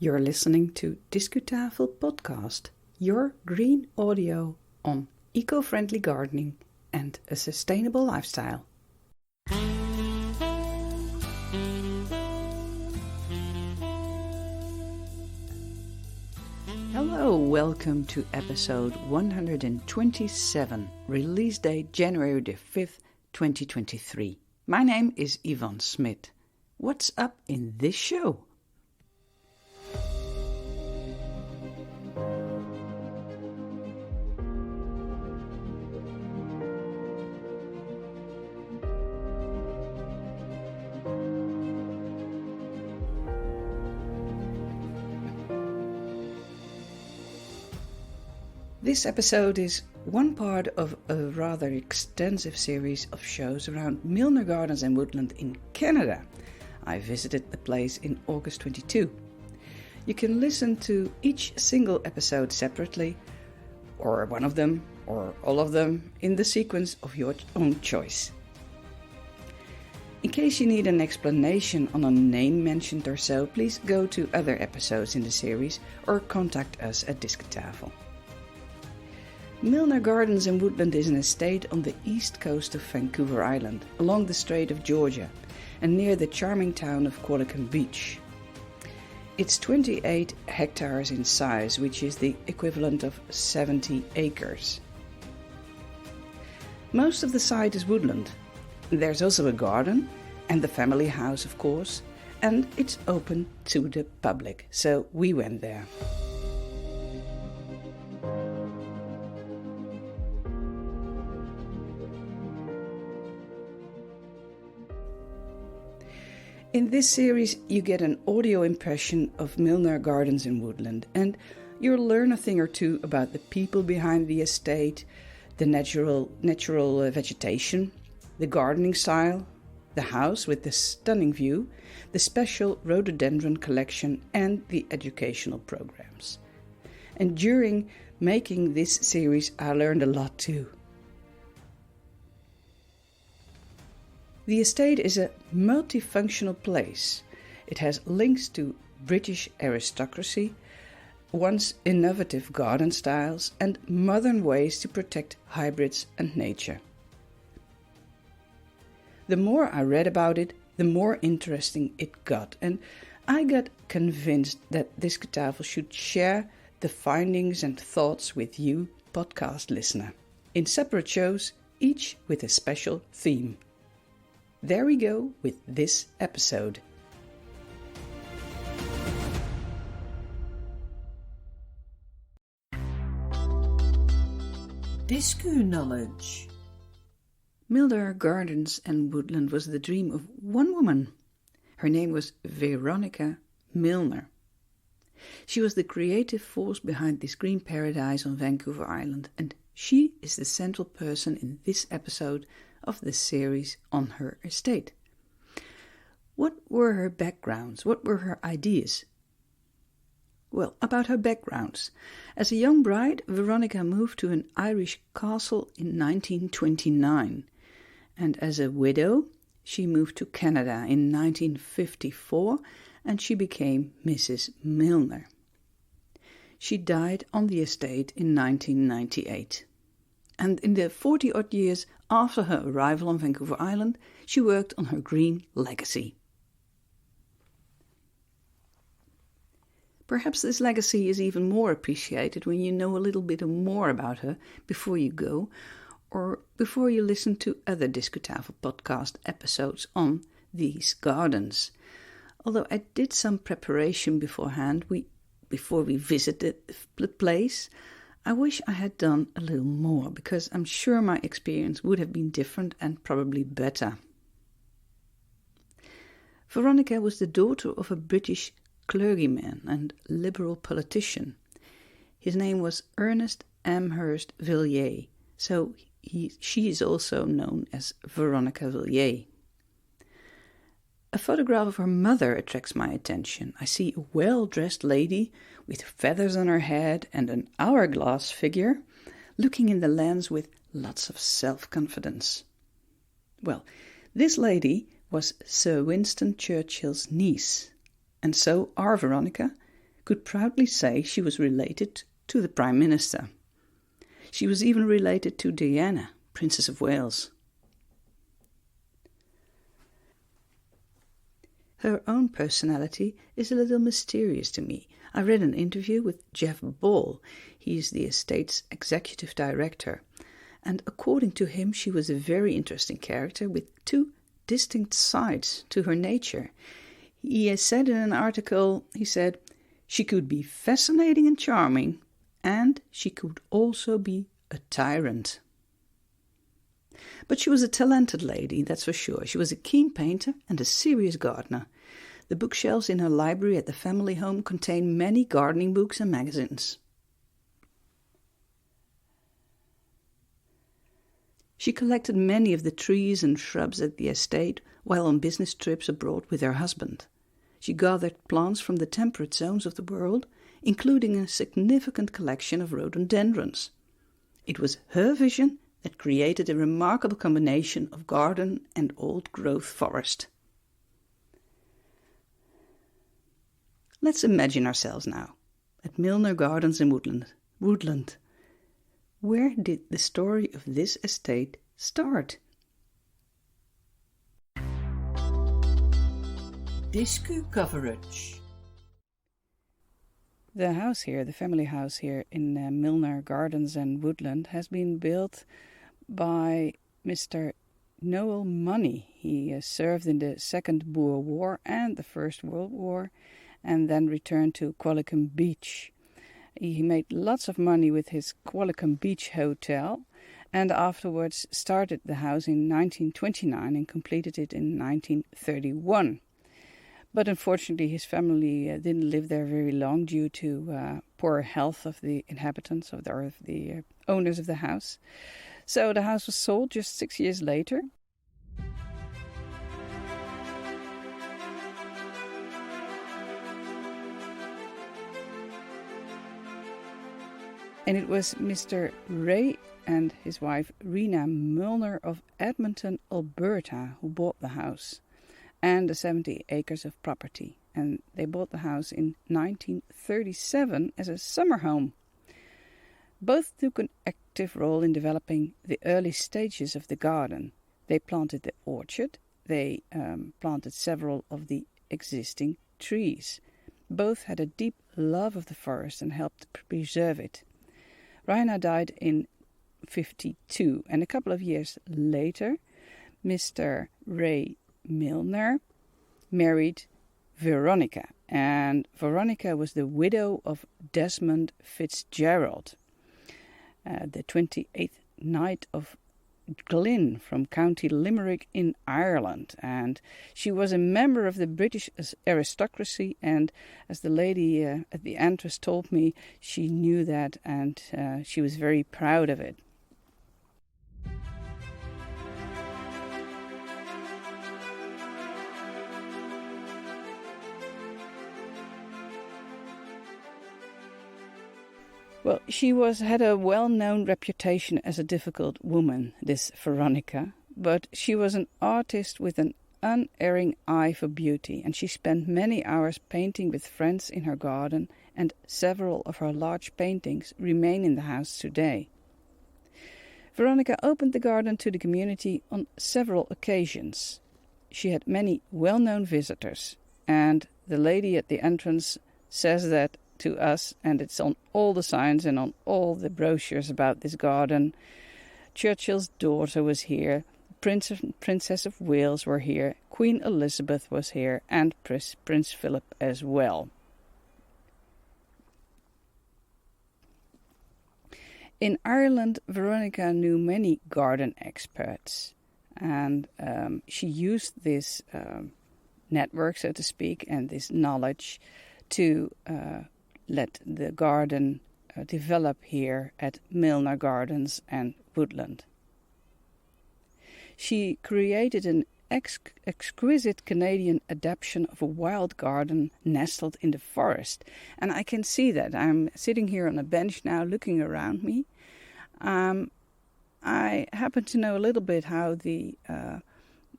You're listening to Discutafel Podcast, your green audio on eco-friendly gardening and a sustainable lifestyle. Hello, welcome to episode 127, release date January the 5th, 2023. My name is Yvonne Smit. What's up in this show? This episode is one part of a rather extensive series of shows around Milner Gardens and Woodland in Canada. I visited the place in August 22. You can listen to each single episode separately, or one of them, or all of them, in the sequence of your own choice. In case you need an explanation on a name mentioned or so, please go to other episodes in the series or contact us at Discutafel. Milner Gardens and Woodland is an estate on the east coast of Vancouver Island, along the Strait of Georgia, and near the charming town of Qualicum Beach. It's 28 hectares in size, which is the equivalent of 70 acres. Most of the site is woodland. There's also a garden, and the family house, of course, and it's open to the public, so we went there. In this series, you get an audio impression of Milner Gardens and Woodland, and you'll learn a thing or two about the people behind the estate, the natural vegetation, the gardening style, the house with the stunning view, the special rhododendron collection, and the educational programs. And during making this series, I learned a lot too. The estate is a multifunctional place. It has links to British aristocracy, once innovative garden styles, and modern ways to protect hybrids and nature. The more I read about it, the more interesting it got, and I got convinced that Discutafel should share the findings and thoughts with you, podcast listener, in separate shows, each with a special theme. There we go with this episode. Discu knowledge. Milner Gardens and Woodland was the dream of one woman. Her name was Veronica Milner. She was the creative force behind this green paradise on Vancouver Island, and she is the central person in this episode of the series on her estate. What were her backgrounds? What were her ideas? Well, about her backgrounds. As a young bride, Veronica moved to an Irish castle in 1929, and as a widow, she moved to Canada in 1954, and she became Mrs. Milner. She died on the estate in 1998. And in the 40-odd years after her arrival on Vancouver Island, she worked on her green legacy. Perhaps this legacy is even more appreciated when you know a little bit more about her before you go, or before you listen to other Discutafel podcast episodes on these gardens. Although I did some preparation beforehand, before we visited the place, I wish I had done a little more, because I'm sure my experience would have been different and probably better. Veronica was the daughter of a British clergyman and liberal politician. His name was Ernest Amherst Villiers, so she is also known as Veronica Villiers. A photograph of her mother attracts my attention. I see a well-dressed lady with feathers on her head and an hourglass figure, looking in the lens with lots of self-confidence. Well, this lady was Sir Winston Churchill's niece, and so our Veronica could proudly say she was related to the Prime Minister. She was even related to Diana, Princess of Wales. Her own personality is a little mysterious to me. I read an interview with Jeff Ball. He is the estate's executive director. And according to him, she was a very interesting character with two distinct sides to her nature. He said in an article, he said, she could be fascinating and charming, and she could also be a tyrant. But she was a talented lady, that's for sure. She was a keen painter and a serious gardener. The bookshelves in her library at the family home contain many gardening books and magazines. She collected many of the trees and shrubs at the estate while on business trips abroad with her husband. She gathered plants from the temperate zones of the world, including a significant collection of rhododendrons. It was her vision that created a remarkable combination of garden and old-growth forest. Let's imagine ourselves now at Milner Gardens and Woodland. Where did the story of this estate start? Disco coverage. The house here, the family house here in Milner Gardens and Woodland, has been built by Mr. Noel Money. He served in the Second Boer War and the First World War, and then returned to Qualicum Beach. He made lots of money with his Qualicum Beach Hotel, and afterwards started the house in 1929 and completed it in 1931. But unfortunately his family didn't live there very long due to poor health of the inhabitants of the owners of the house. So the house was sold just 6 years later. And it was Mr. Ray and his wife Rena Milner of Edmonton, Alberta, who bought the house and the 70 acres of property. And they bought the house in 1937 as a summer home. Both took an active role in developing the early stages of the garden. They planted the orchard. They planted several of the existing trees. Both had a deep love of the forest and helped preserve it. Raina died in 1952, and a couple of years later, Mr. Ray Milner married Veronica, and Veronica was the widow of Desmond Fitzgerald, the 28th Knight of Glyn from County Limerick in Ireland, and she was a member of the British aristocracy, and as the lady at the entrance told me, she knew that, and she was very proud of it. Well, she had a well-known reputation as a difficult woman, this Veronica, but she was an artist with an unerring eye for beauty, and she spent many hours painting with friends in her garden, and several of her large paintings remain in the house today. Veronica opened the garden to the community on several occasions. She had many well-known visitors, and the lady at the entrance says that to us, and it's on all the signs and on all the brochures about this garden. Churchill's daughter was here, Prince and Princess of Wales were here, Queen Elizabeth was here, and Prince Philip as well. In Ireland, Veronica knew many garden experts, and she used this network, so to speak, and this knowledge to let the garden develop here at Milner Gardens and Woodland. She created an exquisite Canadian adaptation of a wild garden nestled in the forest. And I can see that. I'm sitting here on a bench now looking around me. I happen to know a little bit how the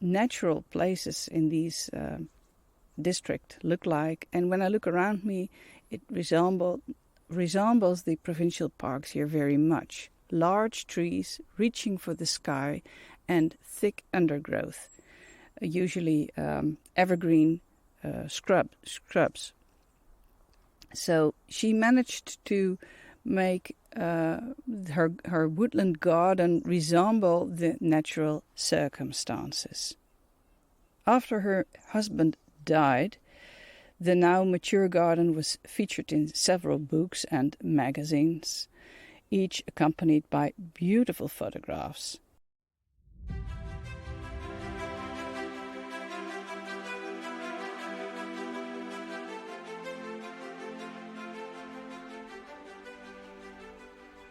natural places in these district look like, and when I look around me, it resembles the provincial parks here very much. Large trees reaching for the sky and thick undergrowth, usually evergreen scrubs. So she managed to make her woodland garden resemble the natural circumstances. After her husband died, the now mature garden was featured in several books and magazines, each accompanied by beautiful photographs.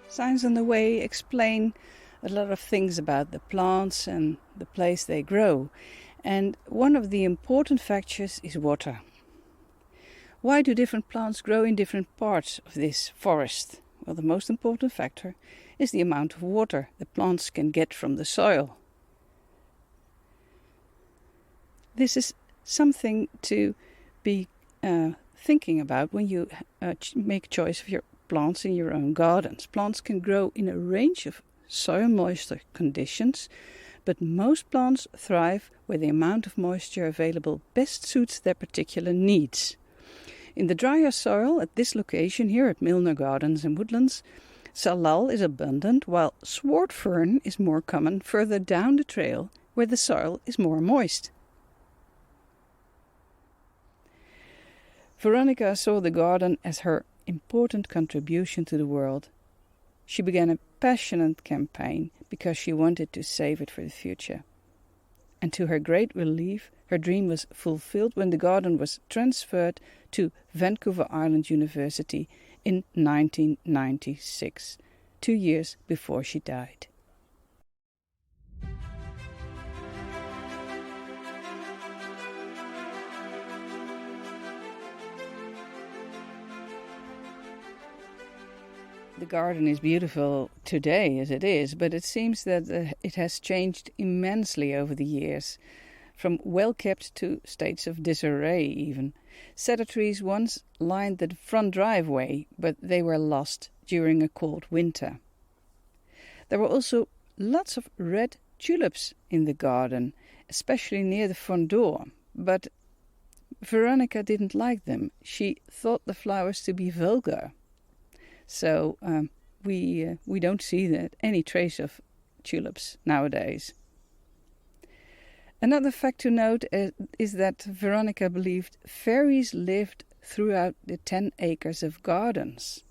Signs on the way explain a lot of things about the plants and the place they grow. And one of the important factors is water. Why do different plants grow in different parts of this forest? Well, the most important factor is the amount of water the plants can get from the soil. This is something to be thinking about when you make choice of your plants in your own gardens. Plants can grow in a range of soil moisture conditions, but most plants thrive where the amount of moisture available best suits their particular needs. In the drier soil at this location here at Milner Gardens and Woodlands, salal is abundant, while sword fern is more common further down the trail where the soil is more moist. Veronica saw the garden as her important contribution to the world. She began a passionate campaign because she wanted to save it for the future. And to her great relief, her dream was fulfilled when the garden was transferred to Vancouver Island University in 1996, 2 years before she died. The garden is beautiful today as it is, but it seems that it has changed immensely over the years, from well-kept to states of disarray even. Cedar trees once lined the front driveway, but they were lost during a cold winter. There were also lots of red tulips in the garden, especially near the front door, but Veronica didn't like them. She thought the flowers to be vulgar. So we don't see any trace of tulips nowadays. Another fact to note is that Veronica believed fairies lived throughout the 10 acres of gardens.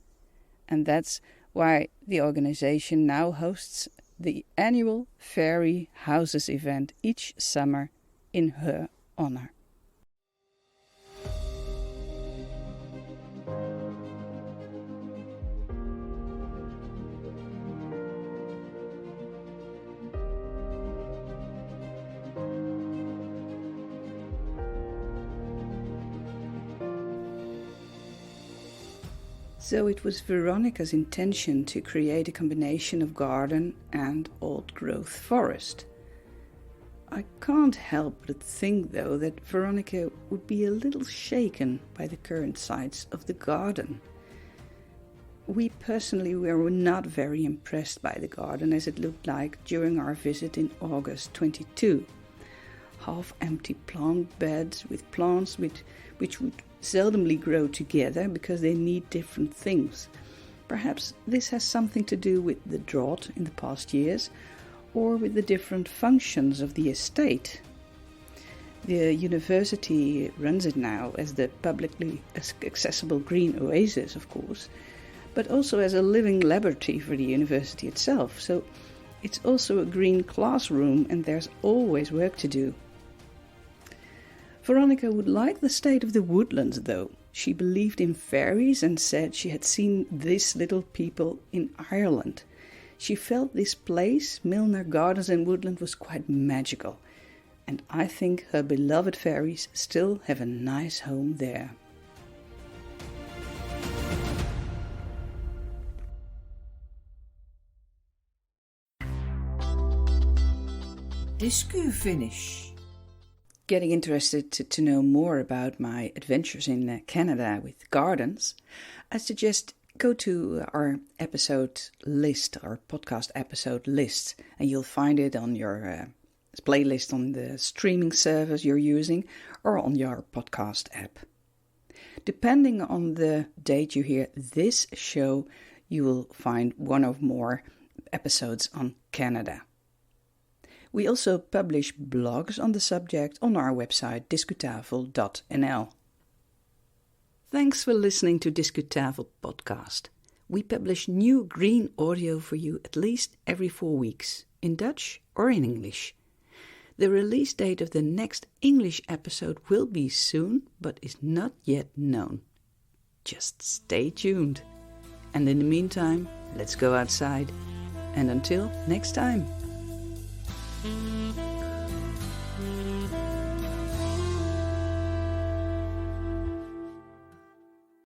And that's why the organization now hosts the annual Fairy Houses event each summer in her honor. So it was Veronica's intention to create a combination of garden and old-growth forest. I can't help but think, though, that Veronica would be a little shaken by the current size of the garden. We personally were not very impressed by the garden as it looked like during our visit in August 22. Half-empty plant beds with plants which would seldomly grow together because they need different things. Perhaps this has something to do with the drought in the past years or with the different functions of the estate. The university runs it now as the publicly accessible green oasis, of course, but also as a living laboratory for the university itself. So it's also a green classroom and there's always work to do. Veronica would like the state of the woodlands, though. She believed in fairies and said she had seen these little people in Ireland. She felt this place, Milner Gardens and Woodland, was quite magical. And I think her beloved fairies still have a nice home there. Discu finish. getting interested to know more about my adventures in Canada with gardens, I suggest go to our episode list, our podcast episode list, and you'll find it on your playlist on the streaming service you're using or on your podcast app. Depending on the date you hear this show, you will find one or more episodes on Canada. We also publish blogs on the subject on our website discutafel.nl. Thanks for listening to Discutafel podcast. We publish new green audio for you at least every 4 weeks, in Dutch or in English. The release date of the next English episode will be soon, but is not yet known. Just stay tuned. And in the meantime, let's go outside. And until next time.